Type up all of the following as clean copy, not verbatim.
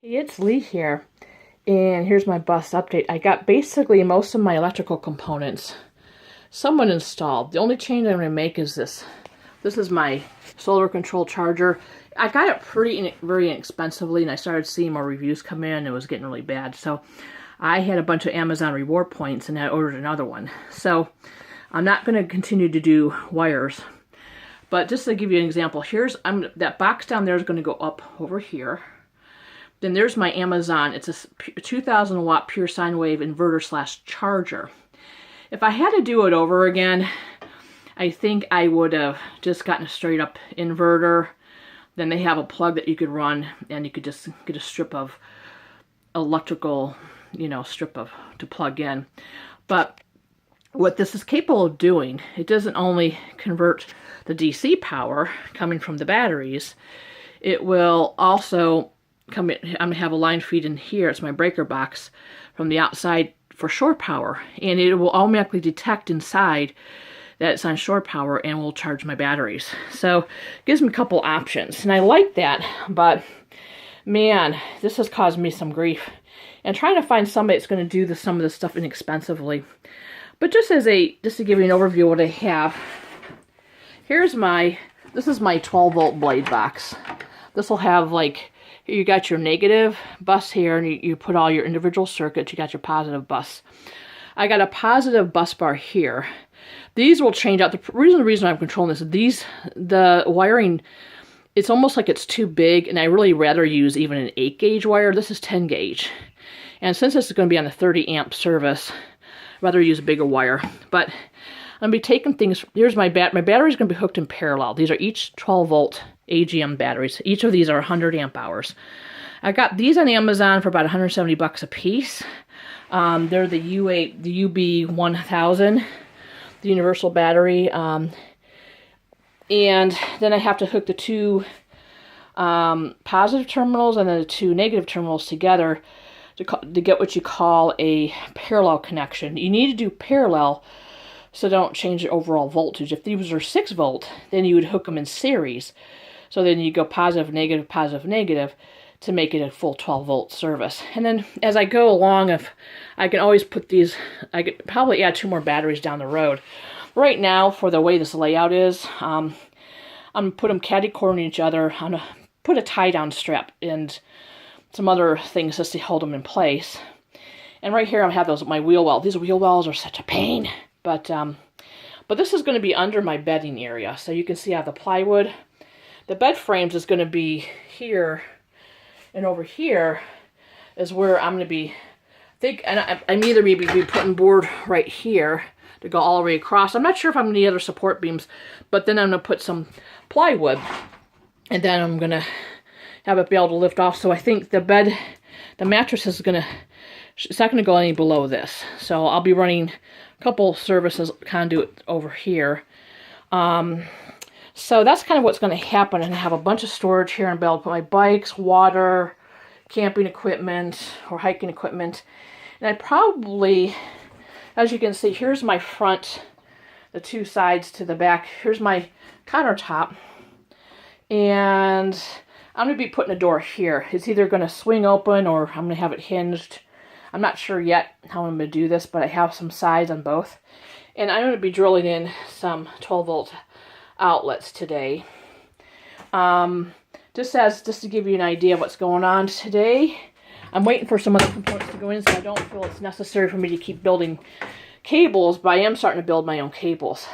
Hey, it's Lee here, and here's my bus update. I got basically most of my electrical components somewhat installed. The only change I'm going to make is this. This is my solar control charger. I got it very inexpensively, and I started seeing more reviews come in, and it was getting really bad. So I had a bunch of Amazon reward points, and I ordered another one. So I'm not going to continue to do wires. But just to give you an example, that box down there is going to go up over here. Then there's my Amazon. It's a 2000 watt pure sine wave inverter / charger. If I had to do it over again, I think I would have just gotten a straight up inverter. Then they have a plug that you could run, and you could just get a strip of electrical, to plug in. But what this is capable of doing, it doesn't only convert the DC power coming from the batteries, it will also I'm going to have a line feed in here. It's my breaker box from the outside for shore power, and it will automatically detect inside that it's on shore power and will charge my batteries. So it gives me a couple options, and I like that. But man, this has caused me some grief, and trying to find somebody that's going to do some of this stuff inexpensively. But just to give you an overview of what I have, this is my 12 volt blade box. This will have you got your negative bus here, and you put all your individual circuits. You got your positive bus. I got a positive bus bar here. These will change out. The reason I'm controlling this, the wiring, it's almost like it's too big, and I really rather use even an 8 gauge wire. This is 10 gauge. And since this is going to be on a 30 amp service, I'd rather use a bigger wire. But I'm going to be taking things, here's my battery is going to be hooked in parallel. These are each 12 volt AGM batteries. Each of these are 100 amp hours. I got these on Amazon for about 170 bucks a piece. They're the UB1000, the universal battery. And then I have to hook the two positive terminals and then the two negative terminals together to get what you call a parallel connection. You need to do parallel so don't change the overall voltage. If these are 6 volt, then you would hook them in series. So then you go positive, negative to make it a full 12 volt service. And then as I go along, if I can always put these, I could probably add 2 more batteries down the road. Right now, for the way this layout is, I'm going to put them catty-cornering each other. I'm going to put a tie-down strap and some other things just to hold them in place. And right here I have my wheel well. These wheel wells are such a pain. But this is going to be under my bedding area. So you can see I have the plywood. The bed frames is going to be here, and over here is where I'm going to be. I'm either maybe be putting board right here to go all the way across. I'm not sure if I'm going to need other support beams, but then I'm going to put some plywood, and then I'm going to have it be able to lift off. So I think the mattress is going to, it's not going to go any below this. So I'll be running a couple services conduit over here. So that's kind of what's going to happen, and I have a bunch of storage here and be able to put my bikes, water, camping equipment, or hiking equipment. And I probably, as you can see, here's my front, the 2 sides to the back. Here's my countertop, and I'm going to be putting a door here. It's either going to swing open or I'm going to have it hinged. I'm not sure yet how I'm going to do this, but I have some sides on both. And I'm going to be drilling in some 12 volt outlets today. Just to give you an idea of what's going on today. I'm waiting for some other components to go in, so I don't feel it's necessary for me to keep building cables, but I am starting to build my own cables.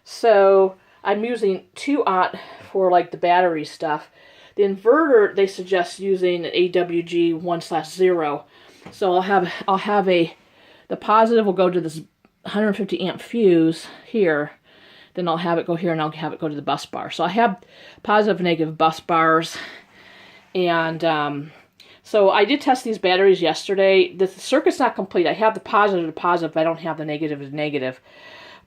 So I'm using 2-aught for the battery stuff. The inverter, they suggest using an AWG 1/0. So I'll have the positive will go to this 150 amp fuse here. Then I'll have it go here, and I'll have it go to the bus bar. So I have positive, negative bus bars. And so I did test these batteries yesterday. The circuit's not complete. I have the positive to positive, but I don't have the negative to negative.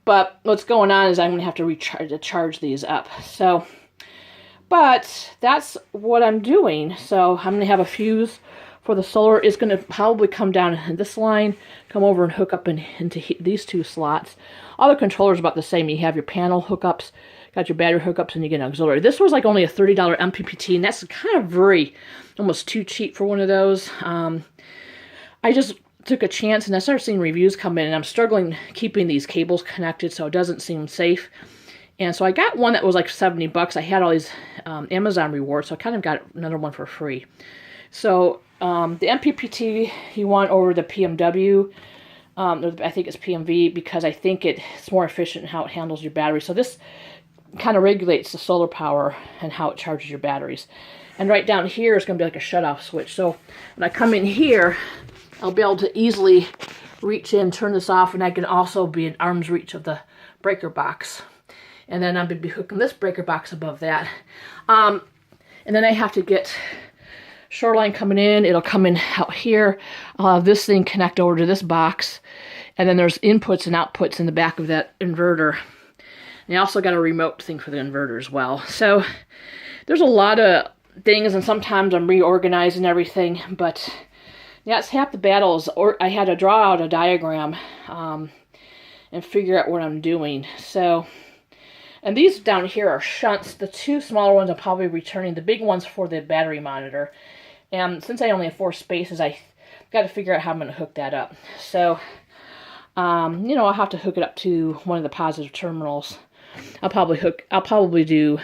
But what's going on is I'm going to have to charge these up. So, but that's what I'm doing. So I'm going to have a fuse for the solar. It's going to probably come down in this line, come over and hook up into these 2 slots. All the controllers are about the same. You have your panel hookups, got your battery hookups, and you get an auxiliary. This was like only a $30 MPPT, and that's kind of almost too cheap for one of those. I just took a chance, and I started seeing reviews come in, and I'm struggling keeping these cables connected, so it doesn't seem safe. And so I got one that was like $70. I had all these Amazon rewards, so I kind of got another one for free. So the MPPT you want over the PMW, I think it's PMV, because I think it's more efficient in how it handles your battery. So this kind of regulates the solar power and how it charges your batteries. And right down here is going to be like a shut-off switch. So when I come in here, I'll be able to easily reach in, turn this off, and I can also be in arm's reach of the breaker box. And then I'm going to be hooking this breaker box above that. And then I have to get Shoreline coming in. It'll come in out here. I'll have this thing connect over to this box. And then there's inputs and outputs in the back of that inverter. And I also got a remote thing for the inverter as well. So there's a lot of things, and sometimes I'm reorganizing everything. But yeah, it's half the battle. I had to draw out a diagram and figure out what I'm doing. So... And these down here are shunts. The two smaller ones are probably returning. The big one's for the battery monitor. And since I only have 4 spaces, I got to figure out how I'm going to hook that up. So, you know, I'll have to hook it up to one of the positive terminals. I'll probably do,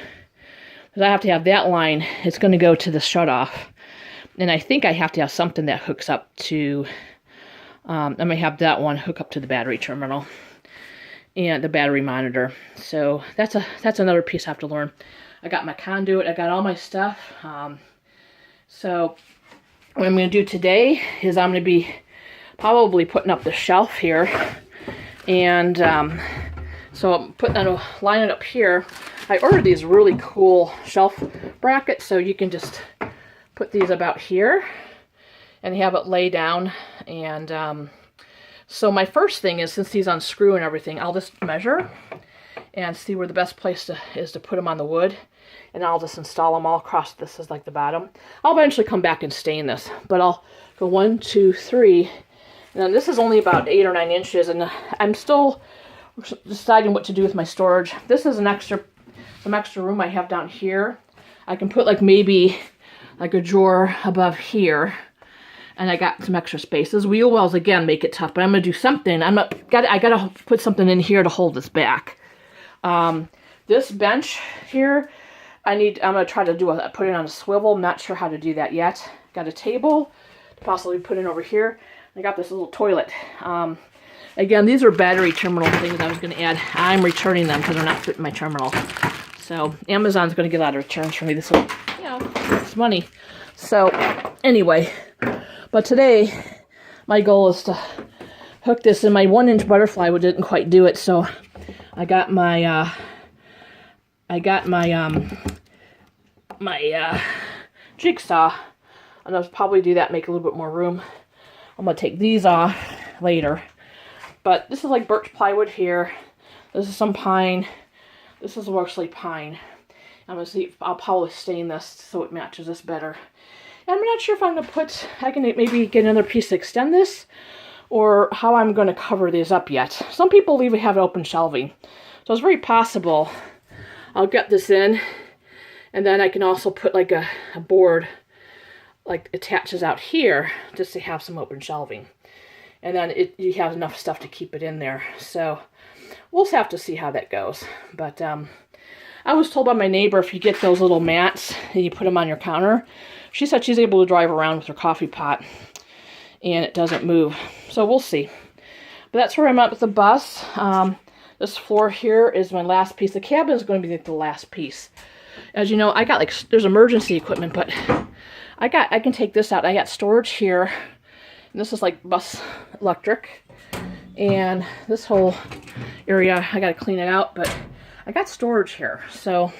because I have to have that line. It's going to go to the shutoff. And I think I have to have something that hooks up to, I'm going to have that one hook up to the battery terminal and the battery monitor. So that's another piece I have to learn. I got my conduit, I got all my stuff. So what I'm going to do today is I'm going to be probably putting up the shelf here. And so I'm putting that, line it up here. I ordered these really cool shelf brackets, so you can just put these about here and have it lay down. And so my first thing is, since these unscrew and everything, I'll just measure and see where the best place is to put them on the wood. And I'll just install them all across. This is like the bottom. I'll eventually come back and stain this. But I'll go 1, 2, 3. And then this is only about 8 or 9 inches. And I'm still deciding what to do with my storage. This is some extra room I have down here. I can put like maybe like a drawer above here. And I got some extra spaces. Wheel wells, again, make it tough, but I'm going to do something. I got to put something in here to hold this back. This bench here, I'm going to try to put it on a swivel. I'm not sure how to do that yet. Got a table to possibly put in over here. I got this little toilet. Again, these are battery terminal things I was going to add. I'm returning them because they're not fitting my terminal. So Amazon's going to get a lot of returns for me. This will, you know, it's money. So anyway... But today, my goal is to hook this in. My 1-inch butterfly didn't quite do it, so I got my jigsaw, and I'll probably do that, make a little bit more room. I'm gonna take these off later. But this is like birch plywood here. This is some pine. This is mostly pine. I'm gonna see. I'll probably stain this so it matches this better. I'm not sure if I'm going to I can maybe get another piece to extend this, or how I'm going to cover these up yet. Some people even have open shelving. So it's very possible I'll get this in, and then I can also put like a board, like attaches out here, just to have some open shelving. And then you have enough stuff to keep it in there. So we'll have to see how that goes. But I was told by my neighbor, if you get those little mats and you put them on your counter, she said she's able to drive around with her coffee pot and it doesn't move. So we'll see. But that's where I'm at with the bus. This floor here is my last piece. The cabin is going to be the last piece. As you know, I got there's emergency equipment, but I can take this out. I got storage here. And this is like bus electric. And this whole area, I got to clean it out, but I got storage here. So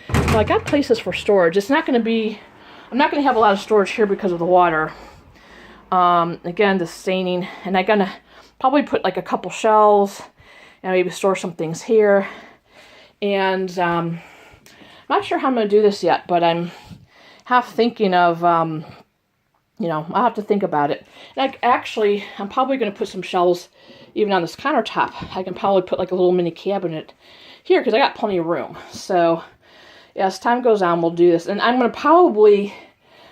I got places for storage. It's not going to be, I'm not going to have a lot of storage here because of the water. Again, the staining. And I'm going to probably put like a couple shelves and maybe store some things here. And I'm not sure how I'm going to do this yet, but I'm half thinking of, you know, I'll have to think about it. And I'm probably going to put some shelves even on this countertop. I can probably put like a little mini cabinet here because I got plenty of room. So yeah, as time goes on, we'll do this. And I'm going to probably,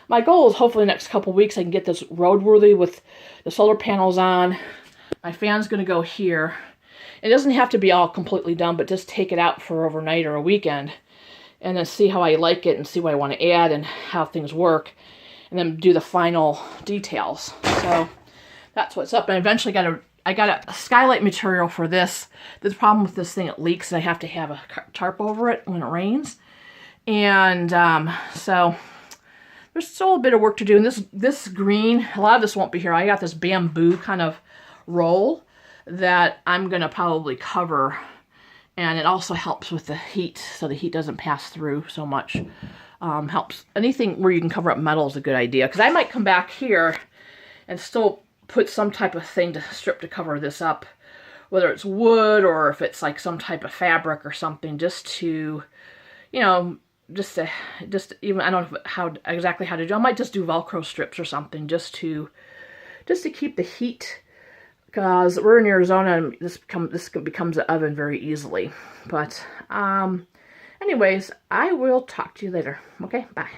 my goal is hopefully the next couple weeks I can get this roadworthy with the solar panels on. My fan's going to go here. It doesn't have to be all completely done, but just take it out for overnight or a weekend and then see how I like it and see what I want to add and how things work, and then do the final details. So that's what's up. And I eventually I got a skylight material for this. The problem with this thing, it leaks, and I have to have a tarp over it when it rains. And so there's still a bit of work to do. And this green, a lot of this won't be here. I got this bamboo kind of roll that I'm going to probably cover. And it also helps with the heat, so the heat doesn't pass through so much. Helps. Anything where you can cover up metal is a good idea. Because I might come back here and still put some type of thing to strip to cover this up. Whether it's wood or if it's like some type of fabric or something, just to, you know, just even, I don't know exactly how to do. I might just do Velcro strips or something just to keep the heat. Because we're in Arizona, and this becomes an oven very easily. But anyways, I will talk to you later. Okay, bye.